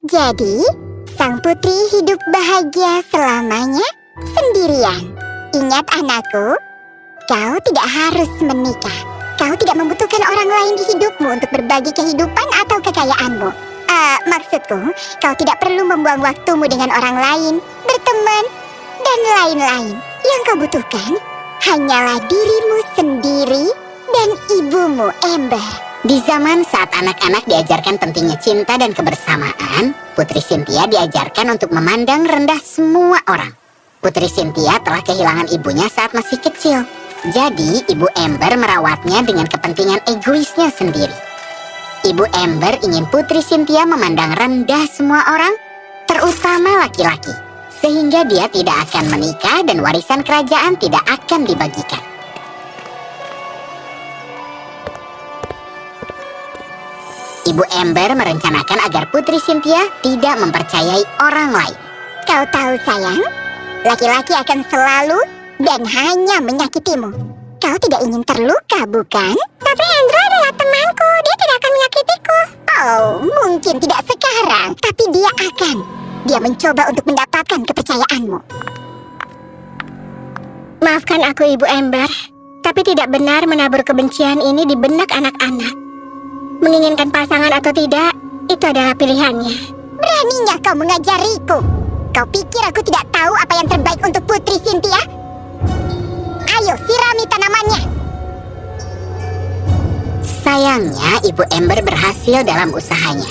Jadi, sang putri hidup bahagia selamanya sendirian. Ingat anakku, kau tidak harus menikah. Kau tidak membutuhkan orang lain di hidupmu untuk berbagi kehidupan atau kekayaanmu. Maksudku, kau tidak perlu membuang waktumu dengan orang lain, berteman, dan lain-lain. Yang kau butuhkan hanyalah dirimu sendiri dan ibumu, Ember. Di zaman saat anak-anak diajarkan pentingnya cinta dan kebersamaan, Putri Cynthia diajarkan untuk memandang rendah semua orang. Putri Cynthia telah kehilangan ibunya saat masih kecil. Jadi, Ibu Ember merawatnya dengan kepentingan egoisnya sendiri. Ibu Ember ingin Putri Cynthia memandang rendah semua orang, terutama laki-laki, sehingga dia tidak akan menikah dan warisan kerajaan tidak akan dibagikan. Ibu Ember merencanakan agar Putri Cynthia tidak mempercayai orang lain. Kau tahu sayang, laki-laki akan selalu dan hanya menyakitimu. Kau tidak ingin terluka, bukan? Tapi Andrew adalah temanku, dia tidak akan menyakitiku. Oh, mungkin tidak sekarang, tapi dia akan. Dia mencoba untuk mendapatkan kepercayaanmu. Maafkan aku, Ibu Ember, tapi tidak benar menabur kebencian ini di benak anak-anak. Menginginkan pasangan atau tidak, itu adalah pilihannya. Beraninya kau mengajariku. Kau pikir aku tidak tahu apa yang terbaik untuk Putri Cynthia? Ayo, sirami tanamannya. Sayangnya, Ibu Ember berhasil dalam usahanya.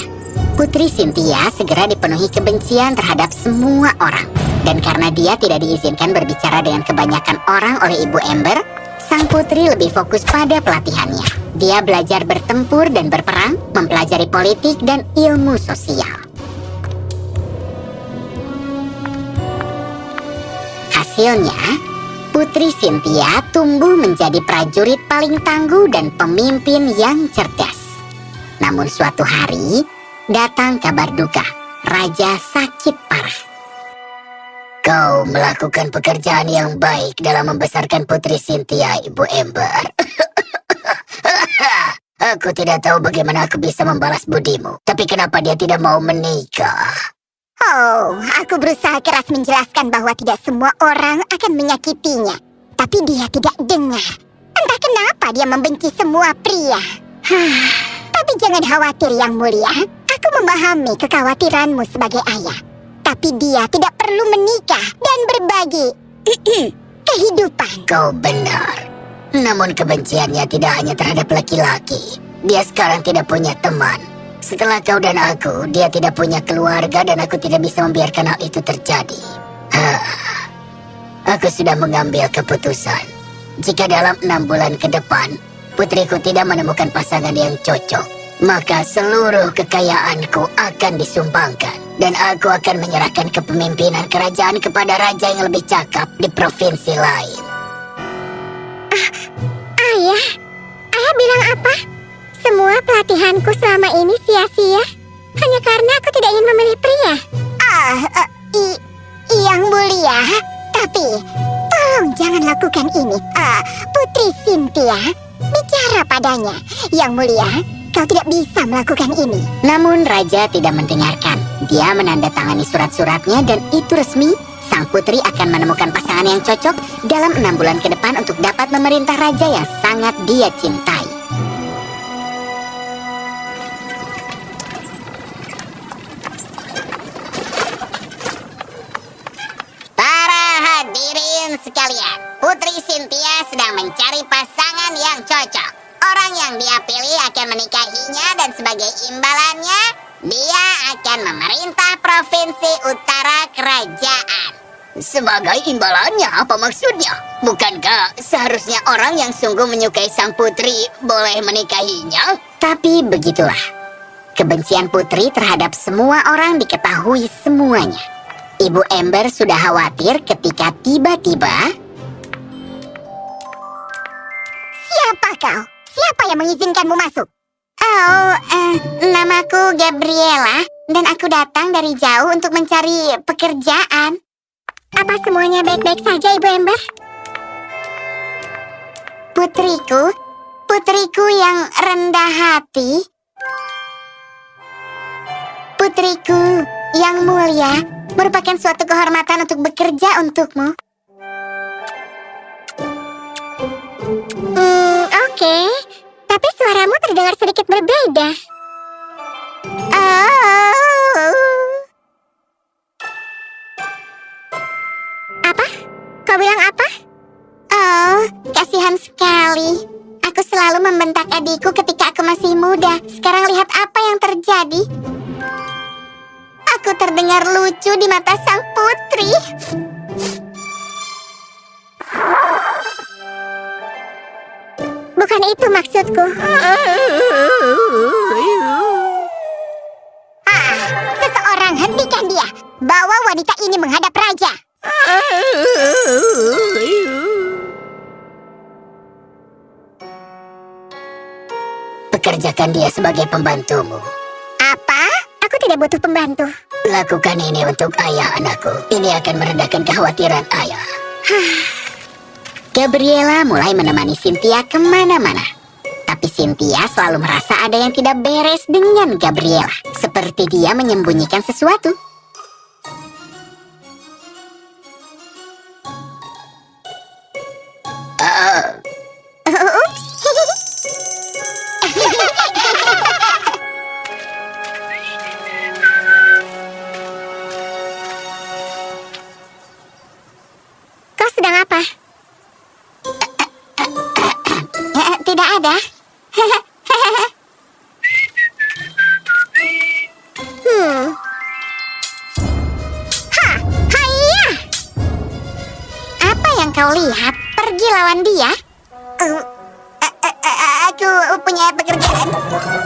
Putri Cynthia segera dipenuhi kebencian terhadap semua orang. Dan karena dia tidak diizinkan berbicara dengan kebanyakan orang oleh Ibu Ember, sang putri lebih fokus pada pelatihannya. Dia belajar bertempur dan berperang, mempelajari politik dan ilmu sosial. Hasilnya, Putri Cynthia tumbuh menjadi prajurit paling tangguh dan pemimpin yang cerdas. Namun suatu hari, datang kabar duka. Raja sakit parah. Kau melakukan pekerjaan yang baik dalam membesarkan Putri Cynthia, Ibu Ember. Aku tidak tahu bagaimana aku bisa membalas budimu. Tapi kenapa dia tidak mau menikah? Oh, aku berusaha keras menjelaskan bahwa tidak semua orang akan menyakitinya. Tapi dia tidak dengar. Entah kenapa dia membenci semua pria. Tapi jangan khawatir, Yang Mulia. Aku memahami kekhawatiranmu sebagai ayah. Tapi dia tidak perlu menikah dan berbagi kehidupan. Kau benar. Namun kebenciannya tidak hanya terhadap laki-laki. Dia sekarang tidak punya teman. Setelah kau dan aku, dia tidak punya keluarga dan aku tidak bisa membiarkan hal itu terjadi. Aku sudah mengambil keputusan. Jika dalam 6 bulan ke depan, putriku tidak menemukan pasangan yang cocok, maka seluruh kekayaanku akan disumbangkan. Dan aku akan menyerahkan kepemimpinan kerajaan kepada raja yang lebih cakap di provinsi lain. Ayah bilang apa? Semua pelatihanku selama ini sia-sia hanya karena aku tidak ingin memilih pria. Yang Mulia, tapi tolong jangan lakukan ini. Putri Cynthia, bicara padanya. Yang Mulia, kau tidak bisa melakukan ini. Namun raja tidak mendengarkan. Dia menandatangani surat-suratnya dan itu resmi. Sang putri akan menemukan pasangan yang cocok dalam 6 bulan ke depan untuk dapat memerintah raja yang sangat dia cintai. Para hadirin sekalian, Putri Cynthia sedang mencari pasangan yang cocok. Orang yang dia pilih akan menikahinya dan sebagai imbalannya, dia akan memerintah provinsi utara kerajaan. Sebagai imbalannya, apa maksudnya? Bukankah seharusnya orang yang sungguh menyukai sang putri boleh menikahinya? Tapi begitulah. Kebencian putri terhadap semua orang diketahui semuanya. Ibu Ember sudah khawatir ketika tiba-tiba... Siapa kau? Siapa yang mengizinkanmu masuk? Oh, namaku Gabriela dan aku datang dari jauh untuk mencari pekerjaan. Apa semuanya baik-baik saja, Ibu Ember? Putriku yang rendah hati. Putriku, yang mulia, merupakan suatu kehormatan untuk bekerja untukmu. Oke. Tapi suaramu terdengar sedikit berbeda. Apa? Kau bilang apa? Oh, kasihan sekali. Aku selalu membentak adikku ketika aku masih muda. Sekarang lihat apa yang terjadi. Aku terdengar lucu di mata sang putri. Bukan itu maksudku. Seseorang hentikan dia. Bawa wanita ini menghadap raja. Pekerjakan dia sebagai pembantumu. Apa? Aku tidak butuh pembantu. Lakukan ini untuk ayah anakku. Ini akan meredakan kekhawatiran ayah. Gabriela mulai menemani Cynthia kemana-mana. Tapi Cynthia selalu merasa ada yang tidak beres dengan Gabriela. Seperti dia menyembunyikan sesuatu. Ups. Kau sedang apa? Tidak ada. Haiya! Apa yang kau lihat? Pergi lawan dia. Aku punya pekerjaan.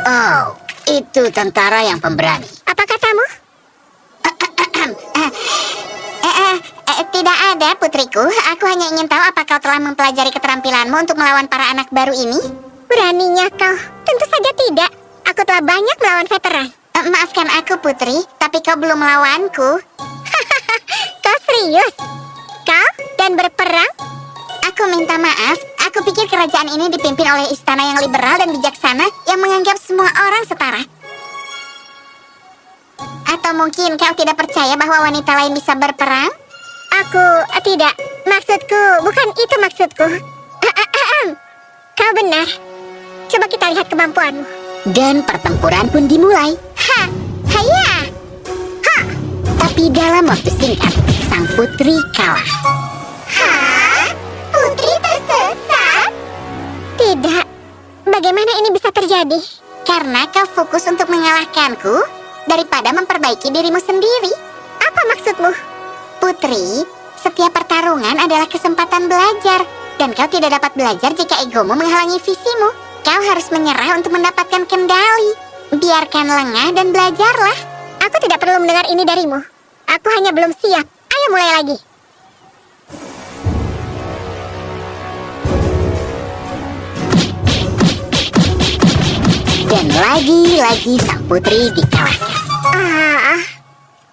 Oh, itu tentara yang pemberani. Apa katamu? Tidak ada, putriku. Aku hanya ingin tahu apa kau telah mempelajari keterampilanmu untuk melawan para anak baru ini. Beraninya kau? Tentu saja tidak. Aku telah banyak melawan veteran. Maafkan aku, putri, tapi kau belum melawanku. Kau serius? Kau dan berperang? Aku minta maaf. Aku pikir kerajaan ini dipimpin oleh istana yang liberal dan bijaksana yang menganggap semua orang setara. Atau mungkin kau tidak percaya bahwa wanita lain bisa berperang? Aku tidak. Maksudku, bukan itu maksudku. Kau benar. Coba kita lihat kemampuanmu. Dan pertempuran pun dimulai. Haya! Tapi dalam waktu singkat, sang putri kalah. Putri tersesat? Tidak. Bagaimana ini bisa terjadi? Karena kau fokus untuk mengalahkanku daripada memperbaiki dirimu sendiri. Apa maksudmu? Putri, setiap pertarungan adalah kesempatan belajar. Dan kau tidak dapat belajar jika egomu menghalangi visimu. Kau harus menyerah untuk mendapatkan kendali. Biarkan lengah dan belajarlah. Aku tidak perlu mendengar ini darimu. Aku hanya belum siap. Ayo mulai lagi. Dan lagi-lagi sang putri dikalahkan.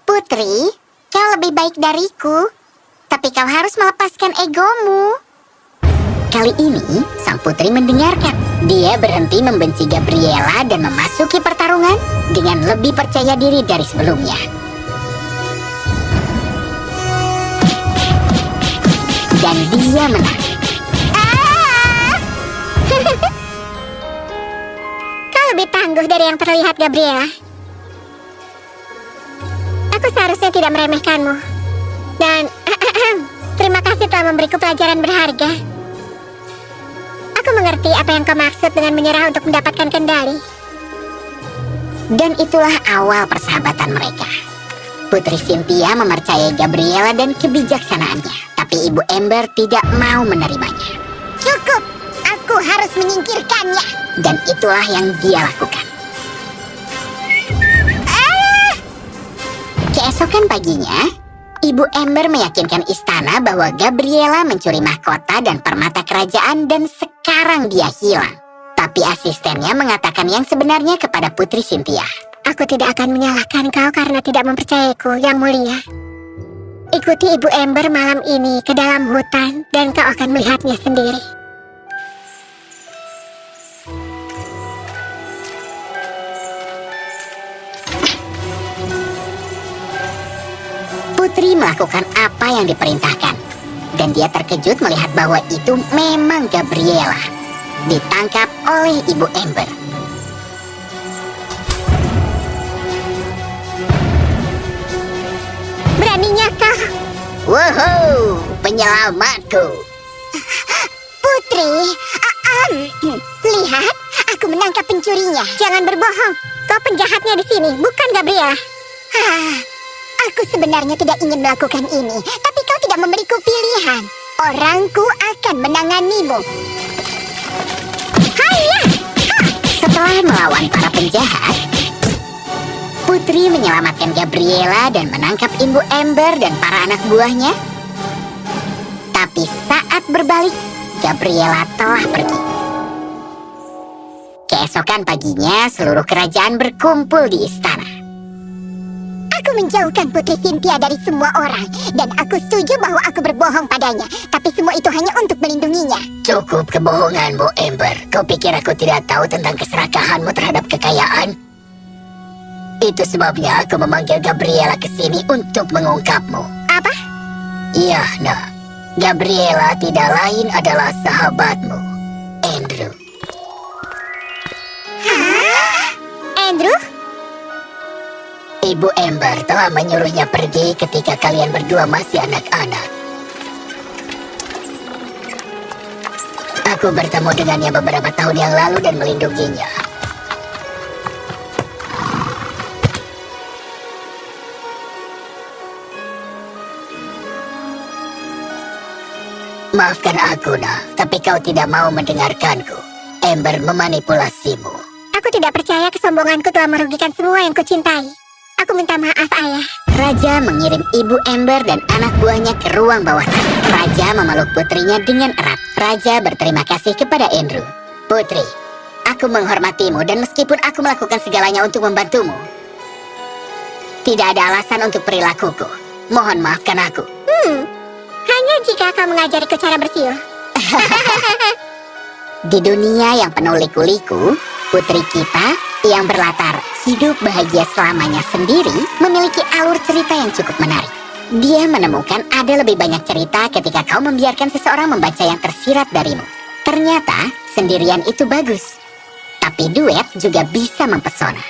Putri, kau lebih baik dariku. Tapi kau harus melepaskan egomu. Kali ini, sang putri mendengarkan. Dia berhenti membenci Gabriela dan memasuki pertarungan dengan lebih percaya diri dari sebelumnya. Dan dia menang. Kau lebih tangguh dari yang terlihat, Gabriela. Aku seharusnya tidak meremehkanmu. Dan terima kasih telah memberiku pelajaran berharga. Aku mengerti apa yang kau maksud dengan menyerah untuk mendapatkan kendali. Dan itulah awal persahabatan mereka. Putri Cynthia mempercayai Gabriela dan kebijaksanaannya. Tapi Ibu Ember tidak mau menerimanya. Cukup! Aku harus menyingkirkannya. Dan itulah yang dia lakukan. Keesokan paginya, Ibu Ember meyakinkan istana bahwa Gabriela mencuri mahkota dan permata kerajaan dan sekarang dia hilang. Tapi asistennya mengatakan yang sebenarnya kepada Putri Cynthia. Aku tidak akan menyalahkan kau karena tidak mempercayaiku, Yang Mulia. Ikuti Ibu Ember malam ini ke dalam hutan dan kau akan melihatnya sendiri. Putri melakukan apa yang diperintahkan. Dan dia terkejut melihat bahwa itu memang Gabriela. Ditangkap oleh Ibu Ember. Beraninya kau. Wow, penyelamatku. Putri, lihat, aku menangkap pencurinya. Jangan berbohong. Kau penjahatnya di sini, bukan Gabriela. Aku sebenarnya tidak ingin melakukan ini, tapi kau tidak memberiku pilihan. Orangku akan menanganimu. Setelah melawan para penjahat, Putri menyelamatkan Gabriela dan menangkap Ibu Ember dan para anak buahnya. Tapi saat berbalik, Gabriela telah pergi. Keesokan paginya, seluruh kerajaan berkumpul di istana. Aku menjauhkan Putri Cynthia dari semua orang, dan aku setuju bahwa aku berbohong padanya. Tapi semua itu hanya untuk melindunginya. Cukup kebohonganmu, Ember. Kau pikir aku tidak tahu tentang keserakahanmu terhadap kekayaan? Itu sebabnya aku memanggil Gabriela ke sini untuk mengungkapmu. Apa? Iya, nak. Gabriela tidak lain adalah sahabatmu, Andrew. Andrew? Ibu Ember telah menyuruhnya pergi ketika kalian berdua masih anak-anak. Aku bertemu dengannya beberapa tahun yang lalu dan melindunginya. Maafkan aku, nak, tapi kau tidak mau mendengarkanku. Ember memanipulasimu. Aku tidak percaya kesombonganku telah merugikan semua yang kucintai. Aku minta maaf, Ayah. Raja mengirim Ibu Ember dan anak buahnya ke ruang bawah tanah. Raja memeluk putrinya dengan erat. Raja berterima kasih kepada Andrew. Putri, aku menghormatimu dan meskipun aku melakukan segalanya untuk membantumu, tidak ada alasan untuk perilakuku. Mohon maafkan aku. Hanya jika kau mengajariku cara bersiul. Di dunia yang penuh liku-liku, putri kita yang berlatar hidup bahagia selamanya sendiri memiliki alur cerita yang cukup menarik. Dia menemukan ada lebih banyak cerita ketika kau membiarkan seseorang membaca yang tersirat darimu. Ternyata sendirian itu bagus, tapi duet juga bisa mempesona.